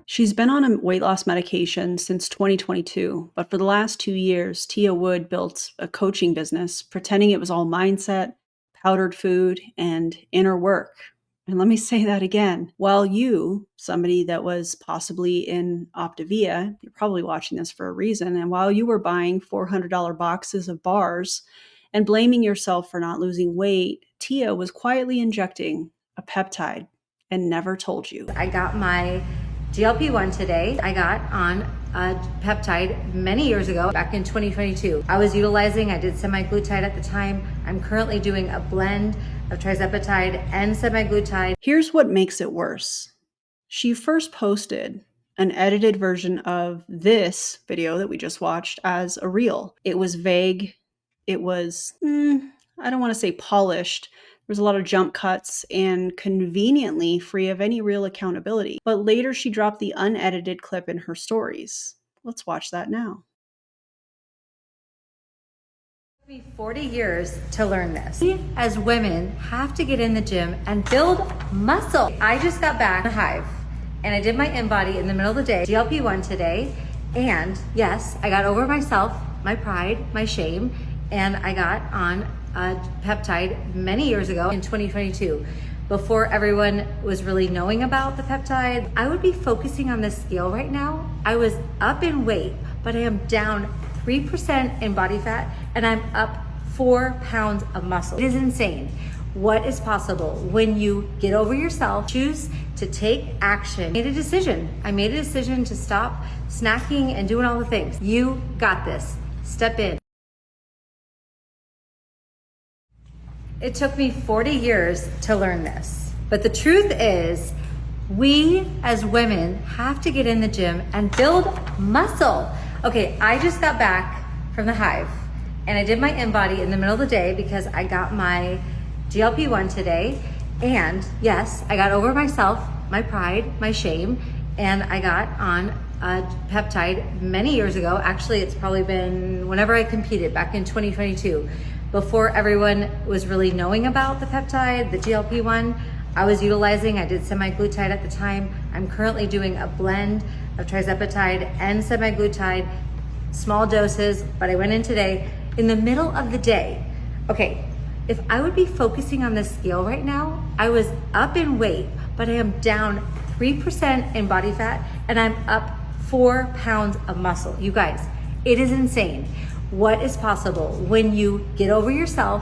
She's been on a weight loss medication since 2022, but for the last 2 years, Thea Wood built a coaching business pretending it was all mindset, powdered food, and inner work. And let me say that again. While you, somebody that was possibly in Optavia, you're probably watching this for a reason, and while you were buying $400 boxes of bars and blaming yourself for not losing weight, Tia was quietly injecting a peptide and never told you. I got my GLP-1 today. I got on a peptide many years ago, back in 2022. I did semaglutide at the time. I'm currently doing a blend of trizepatide and semaglutide. Here's what makes it worse. She first posted an edited version of this video that we just watched as a reel. It was vague. It was, I don't want to say polished. There was a lot of jump cuts and conveniently free of any real accountability. But later she dropped the unedited clip in her stories. Let's watch that now. It took me 40 years to learn this. We as women have to get in the gym and build muscle. I just got back in the hive and I did my InBody in the middle of the day, GLP-1 today. And yes, I got over myself, my pride, my shame, and I got on a peptide many years ago in 2022. Before everyone was really knowing about the peptide, I would be focusing on this scale right now. I was up in weight, but I am down 3% in body fat and I'm up 4 pounds of muscle. It is insane what is possible when you get over yourself, choose to take action. I made a decision to stop snacking and doing all the things. You got this. Step in. It took me 40 years to learn this. But the truth is, we as women have to get in the gym and build muscle. Okay, I just got back from the hive and I did my InBody in the middle of the day because I got my GLP-1 today. And yes, I got over myself, my pride, my shame, and I got on a peptide many years ago. Actually, it's probably been whenever I competed back in 2022. Before everyone was really knowing about the peptide, the GLP-1, I did semaglutide at the time. I'm currently doing a blend of trizepatide and semaglutide, small doses, but I went in today in the middle of the day. Okay, if I would be focusing on this scale right now, I was up in weight, but I am down 3% in body fat and I'm up 4 pounds of muscle. You guys, it is insane what is possible when you get over yourself,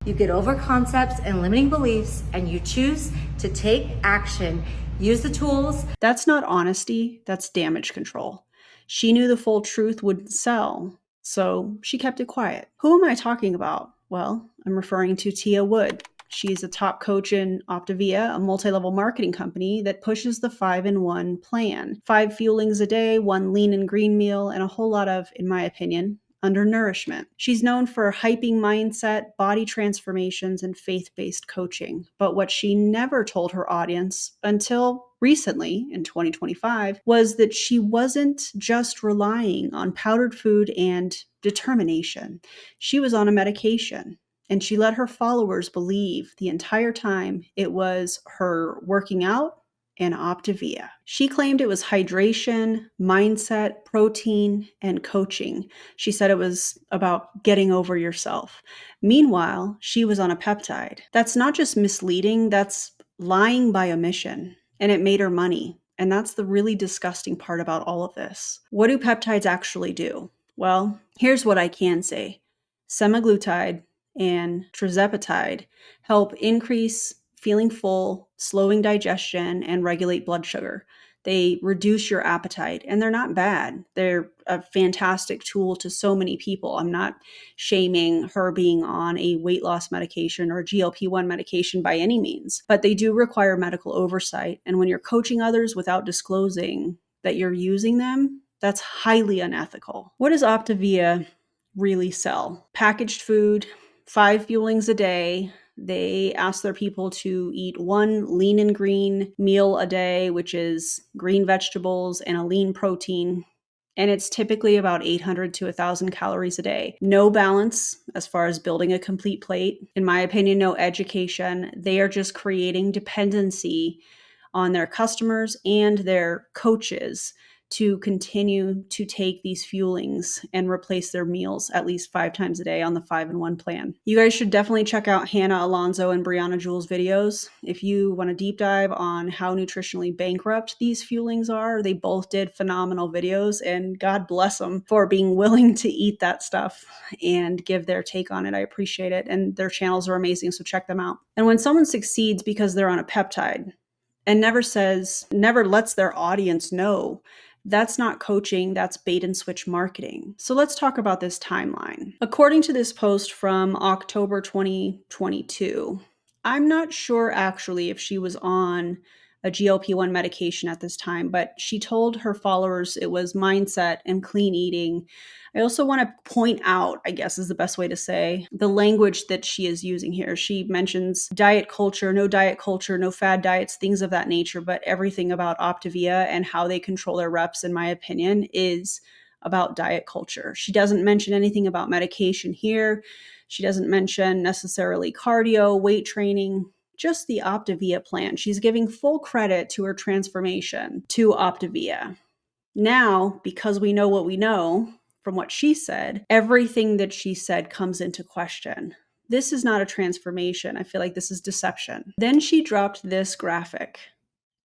you get over concepts and limiting beliefs, and you choose to take action, use the tools. That's not honesty, that's damage control. She knew the full truth wouldn't sell, so she kept it quiet. Who am I talking about? Well, I'm referring to Thea Wood. She's a top coach in Optavia, a multi-level marketing company that pushes the 5-in-1 plan. 5 fuelings a day, 1 lean and green meal, and a whole lot of, in my opinion, undernourishment. She's known for hyping mindset, body transformations, and faith-based coaching. But what she never told her audience until recently, in 2025, was that she wasn't just relying on powdered food and determination. She was on a medication. And she let her followers believe the entire time it was her working out and Optavia. She claimed it was hydration, mindset, protein, and coaching. She said it was about getting over yourself. Meanwhile, she was on a peptide. That's not just misleading, that's lying by omission. And it made her money. And that's the really disgusting part about all of this. What do peptides actually do? Well, here's what I can say. Semaglutide and Trizepatide help increase feeling full, slowing digestion, and regulate blood sugar. They reduce your appetite, and they're not bad. They're a fantastic tool to so many people. I'm not shaming her being on a weight loss medication or GLP-1 medication by any means, but they do require medical oversight. And when you're coaching others without disclosing that you're using them, that's highly unethical. What does Optavia really sell? Packaged food, 5 fuelings a day. They ask their people to eat 1 lean and green meal a day, which is green vegetables and a lean protein. And it's typically about 800 to 1,000 calories a day. No balance as far as building a complete plate. In my opinion, no education. They are just creating dependency on their customers and their coaches to continue to take these fuelings and replace their meals at least 5 times a day on the 5-in-1 plan. You guys should definitely check out Hannah, Alonzo, and Briannah Jewel's videos. If you want to deep dive on how nutritionally bankrupt these fuelings are, they both did phenomenal videos, and God bless them for being willing to eat that stuff and give their take on it. I appreciate it. And their channels are amazing, so check them out. And when someone succeeds because they're on a peptide and never lets their audience know, that's not coaching, that's bait and switch marketing. So let's talk about this timeline. According to this post from October 2022, I'm not sure actually if she was on a GLP-1 medication at this time, but she told her followers it was mindset and clean eating. I also want to point out, I guess is the best way to say, the language that she is using here. She mentions diet culture, no fad diets, things of that nature, but everything about Optavia and how they control their reps, in my opinion, is about diet culture. She doesn't mention anything about medication here. She doesn't mention necessarily cardio, weight training, just the Optavia plan. She's giving full credit to her transformation to Optavia. Now, because we know what we know from what she said, everything that she said comes into question. This is not a transformation. I feel like this is deception. Then she dropped this graphic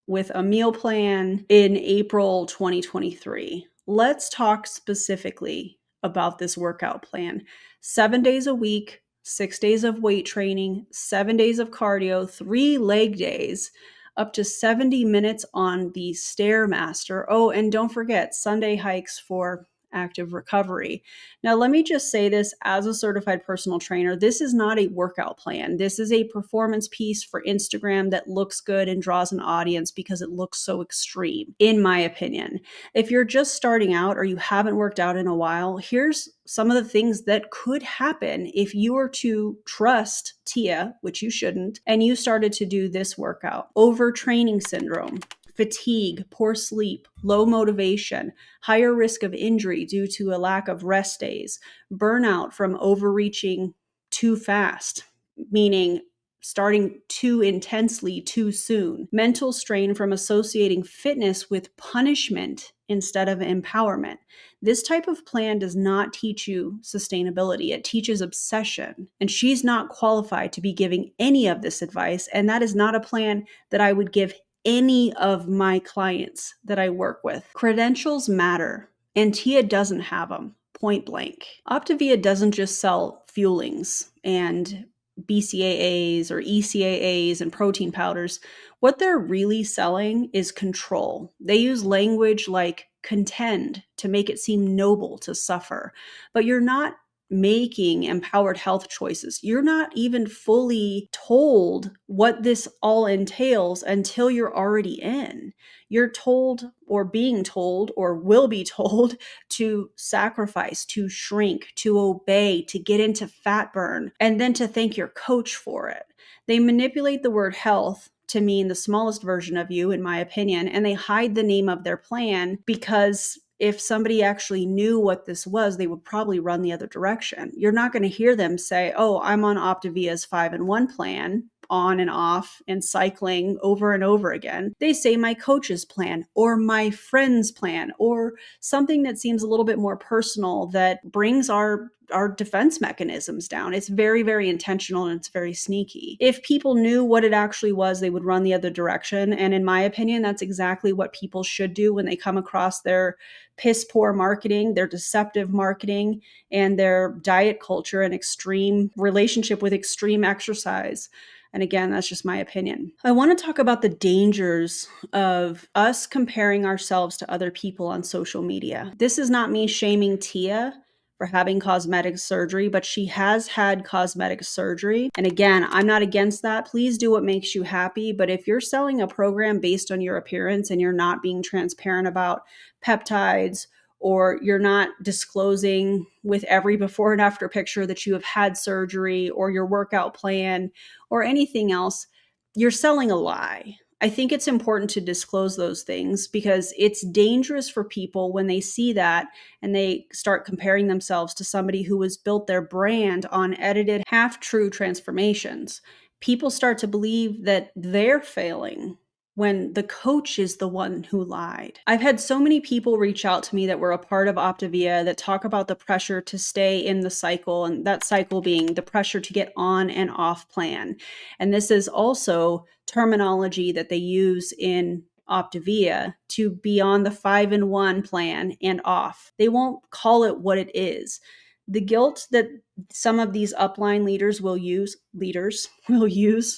with a meal plan in April 2023. Let's talk specifically about this workout plan. 7 days a week, 6 days of weight training, 7 days of cardio, 3 leg days, up to 70 minutes on the Stairmaster. Oh, and don't forget Sunday hikes for active recovery. Now, let me just say this as a certified personal trainer. This is not a workout plan. This is a performance piece for Instagram that looks good and draws an audience because it looks so extreme, in my opinion. If you're just starting out or you haven't worked out in a while, here's some of the things that could happen if you were to trust Thea, which you shouldn't, and you started to do this workout. Overtraining syndrome, fatigue, poor sleep, low motivation, higher risk of injury due to a lack of rest days, burnout from overreaching too fast, meaning starting too intensely too soon, mental strain from associating fitness with punishment instead of empowerment. This type of plan does not teach you sustainability. It teaches obsession. And she's not qualified to be giving any of this advice. And that is not a plan that I would give any of my clients that I work with. Credentials matter, and Tia doesn't have them, point blank. Optavia doesn't just sell fuelings and BCAAs or ECAAs and protein powders. What they're really selling is control. They use language like contend to make it seem noble to suffer, but you're not making empowered health choices. You're not even fully told what this all entails until you're already in. You're told or being told or will be told to sacrifice, to shrink, to obey, to get into fat burn, and then to thank your coach for it. They manipulate the word health to mean the smallest version of you, in my opinion, and they hide the name of their plan because if somebody actually knew what this was, they would probably run the other direction. You're not going to hear them say, oh, I'm on Optavia's 5-in-1 plan, on and off and cycling over and over again. They say my coach's plan or my friend's plan or something that seems a little bit more personal that brings our defense mechanisms down. It's very, very intentional and it's very sneaky. If people knew what it actually was, they would run the other direction. And in my opinion, that's exactly what people should do when they come across their piss poor marketing, their deceptive marketing, and their diet culture and extreme relationship with extreme exercise. And again, that's just my opinion. I want to talk about the dangers of us comparing ourselves to other people on social media. This is not me shaming Tia for having cosmetic surgery, but she has had cosmetic surgery. And again, I'm not against that. Please do what makes you happy. But if you're selling a program based on your appearance and you're not being transparent about peptides, or you're not disclosing with every before and after picture that you have had surgery or your workout plan or anything else, you're selling a lie. I think it's important to disclose those things because it's dangerous for people when they see that and they start comparing themselves to somebody who has built their brand on edited, half-true transformations. People start to believe that they're failing when the coach is the one who lied. I've had so many people reach out to me that were a part of Optavia that talk about the pressure to stay in the cycle, and that cycle being the pressure to get on and off plan. And this is also terminology that they use in Optavia to be on the 5-in-1 plan and off. They won't call it what it is. The guilt that some of these upline leaders will use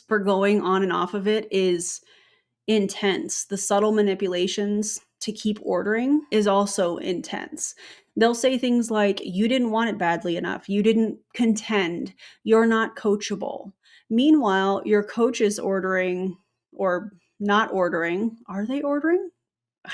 for going on and off of it is intense. The subtle manipulations to keep ordering is also intense. They'll say things like, you didn't want it badly enough. You didn't contend. You're not coachable. Meanwhile, your coach is ordering or not ordering. Are they ordering?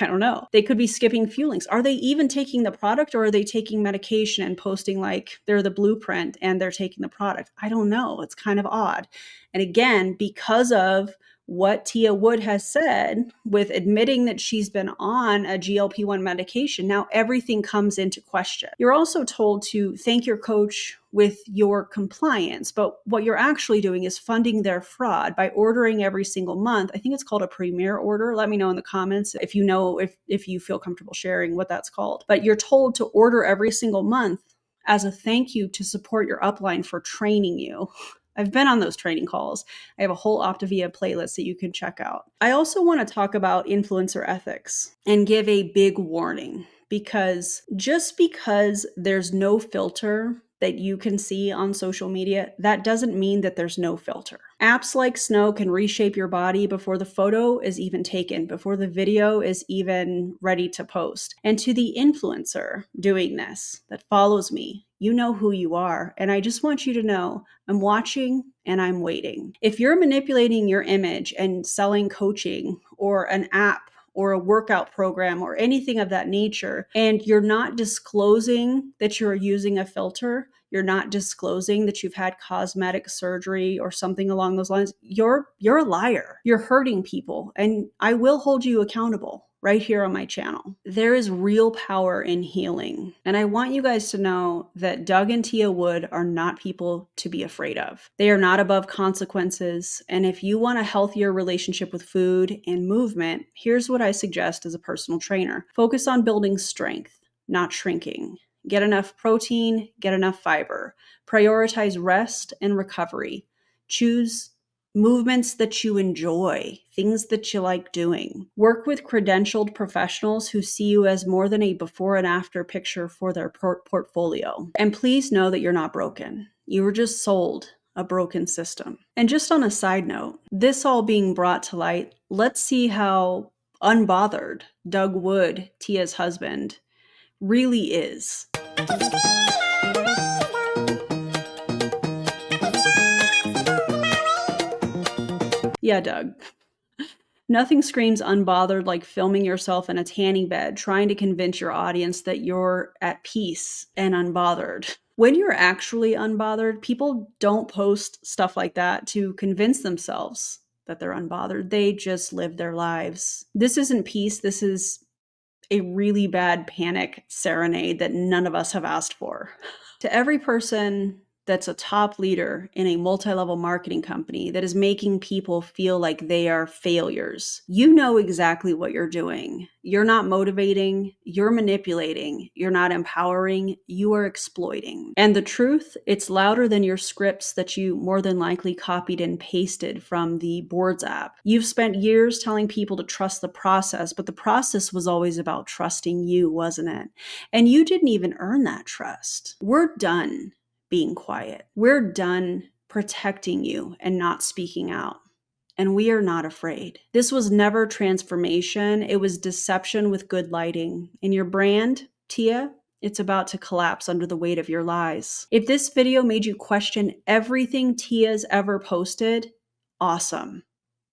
I don't know. They could be skipping fuelings. Are they even taking the product, or are they taking medication and posting like they're the blueprint and they're taking the product? I don't know. It's kind of odd. And again, because of what Thea Wood has said with admitting that she's been on a GLP-1 medication, now everything comes into question. You're also told to thank your coach with your compliance, but what you're actually doing is funding their fraud by ordering every single month. I think it's called a premier order. Let me know in the comments if you know, if you feel comfortable sharing what that's called. But you're told to order every single month as a thank you to support your upline for training you. I've been on those training calls. I have a whole Optavia playlist that you can check out. I also want to talk about influencer ethics and give a big warning, because just because there's no filter that you can see on social media, that doesn't mean that there's no filter. Apps like Snow can reshape your body before the photo is even taken, before the video is even ready to post. And to the influencer doing this that follows me, you know who you are. And I just want you to know I'm watching and I'm waiting. If you're manipulating your image and selling coaching or an app or a workout program or anything of that nature, and you're not disclosing that you're using a filter, you're not disclosing that you've had cosmetic surgery or something along those lines, you're a liar. You're hurting people, and I will hold you accountable right here on my channel. There is real power in healing. And I want you guys to know that Doug and Thea Wood are not people to be afraid of. They are not above consequences. And if you want a healthier relationship with food and movement, here's what I suggest as a personal trainer. Focus on building strength, not shrinking. Get enough protein, get enough fiber. Prioritize rest and recovery. Choose movements that you enjoy, things that you like doing. Work with credentialed professionals who see you as more than a before and after picture for their portfolio. And please know that you're not broken. You were just sold a broken system. And just on a side note, this all being brought to light, let's see how unbothered Doug Wood, Tia's husband, really is. Yeah, Doug. Nothing screams unbothered like filming yourself in a tanning bed, trying to convince your audience that you're at peace and unbothered. When you're actually unbothered, people don't post stuff like that to convince themselves that they're unbothered. They just live their lives. This isn't peace. This is a really bad panic serenade that none of us have asked for. To every person that's a top leader in a multi-level marketing company that is making people feel like they are failures, you know exactly what you're doing. You're not motivating, you're manipulating, you're not empowering, you are exploiting. And the truth, it's louder than your scripts that you more than likely copied and pasted from the Boards app. You've spent years telling people to trust the process, but the process was always about trusting you, wasn't it? And you didn't even earn that trust. We're done being quiet. We're done protecting you and not speaking out. And we are not afraid. This was never transformation. It was deception with good lighting. And your brand, Tia, it's about to collapse under the weight of your lies. If this video made you question everything Tia's ever posted, awesome.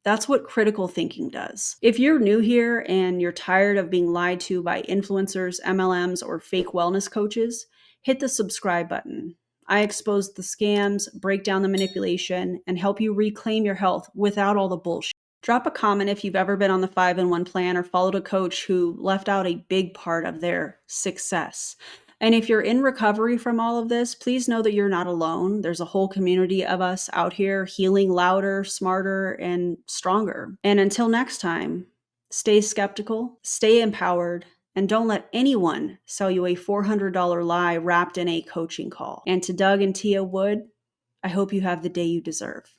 That's what critical thinking does. If you're new here and you're tired of being lied to by influencers, MLMs, or fake wellness coaches, hit the subscribe button. I expose the scams, break down the manipulation, and help you reclaim your health without all the bullshit. Drop a comment if you've ever been on the 5-in-1 plan or followed a coach who left out a big part of their success. And if you're in recovery from all of this, please know that you're not alone. There's a whole community of us out here healing louder, smarter, and stronger. And until next time, stay skeptical, stay empowered, and don't let anyone sell you a $400 lie wrapped in a coaching call. And to Doug and Thea Wood, I hope you have the day you deserve.